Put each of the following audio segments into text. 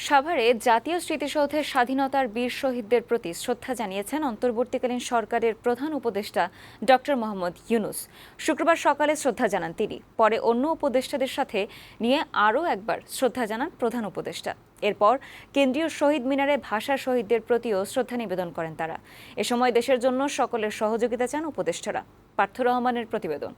সাভারে জাতীয় স্মৃতিসৌধে স্বাধীনতার বীর শহীদদের প্রতি শ্রদ্ধা জানিয়েছেন অন্তর্বর্তীকালীন সরকারের প্রধান উপদেষ্টা ডক্টর মোহাম্মদ ইউনূস। শুক্রবার সকালে শ্রদ্ধা জানান তিনি। পরে অন্য উপদেষ্টাদের সাথে নিয়ে আরও একবার শ্রদ্ধা জানান প্রধান উপদেষ্টা। এরপর কেন্দ্রীয় শহীদ মিনারে ভাষা শহীদদের প্রতিও শ্রদ্ধা নিবেদন করেন তারা। এ সময় দেশের জন্য সকলের সহযোগিতা চান উপদেষ্টারা। পার্থ রহমানের প্রতিবেদন।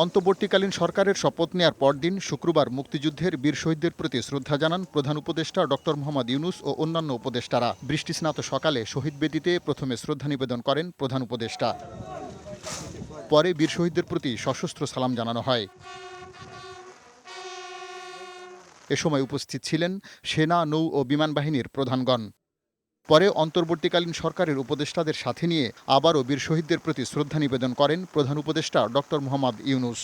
অন্তর্বর্তীকালীন সরকারের শপথ নেয়ার পরদিন শুক্রবার মুক্তিযুদ্ধের বীর শহীদদের প্রতি শ্রদ্ধা জানান প্রধান উপদেষ্টা ডক্টর মোহাম্মদ ইউনূস ও অন্যান্য উপদেষ্টারা। বৃষ্টিস্নাত সকালে শহীদ বেদিতে প্রথমে শ্রদ্ধা নিবেদন করেন প্রধান উপদেষ্টা। পরে বীর শহীদদের প্রতি সশস্ত্র সালাম জানানো হয়। এ সময় উপস্থিত ছিলেন সেনা, নৌ ও বিমান বাহিনীর প্রধানগণ। পরে অন্তর্বর্তীকালীন সরকারের উপদেষ্টাদের সাথে নিয়ে আবারও বীর শহীদদের প্রতি শ্রদ্ধা নিবেদন করেন প্রধান উপদেষ্টা ডক্টর মোহাম্মদ ইউনূস।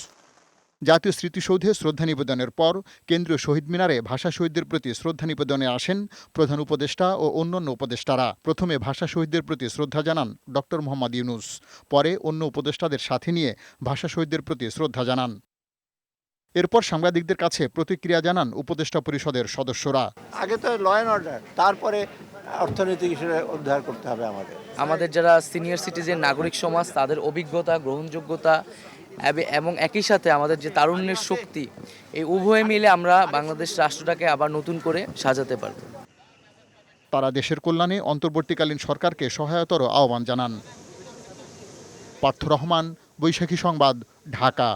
জাতীয় স্মৃতিসৌধে শ্রদ্ধা নিবেদনের পর কেন্দ্রীয় শহীদ মিনারে ভাষা শহীদদের প্রতি শ্রদ্ধা নিবেদনে আসেন প্রধান উপদেষ্টা ও অন্যান্য উপদেষ্টারা। প্রথমে ভাষা শহীদদের প্রতি শ্রদ্ধা জানান ডক্টর মোহাম্মদ ইউনূস। পরে অন্য উপদেষ্টাদের সাথে নিয়ে ভাষা শহীদদের প্রতি শ্রদ্ধা জানান। এরপর সাংবাদিকদের কাছে প্রতিক্রিয়া জানান উপদেষ্টা পরিষদের সদস্যরা। আগে তো ল অ্যান্ড অর্ডার, তারপরে অর্থনৈতিক হিসেবে উদ্ধার করতে হবে আমাদের যারা সিনিয়র সিটিজেন নাগরিক সমাজ, তাদের অভিজ্ঞতা, গ্রহণযোগ্যতা এবং একই সাথে আমাদের যে তারুণ্যের শক্তি, এই উভয় মিলে আমরা বাংলাদেশ রাষ্ট্রটাকে আবার নতুন করে সাজাতে পারব। তারা দেশের কল্যাণে অন্তর্বর্তীকালীন সরকারকে সহায়তারও আহ্বান জানান। পার্থ রহমান, বৈশাখী সংবাদ, ঢাকা।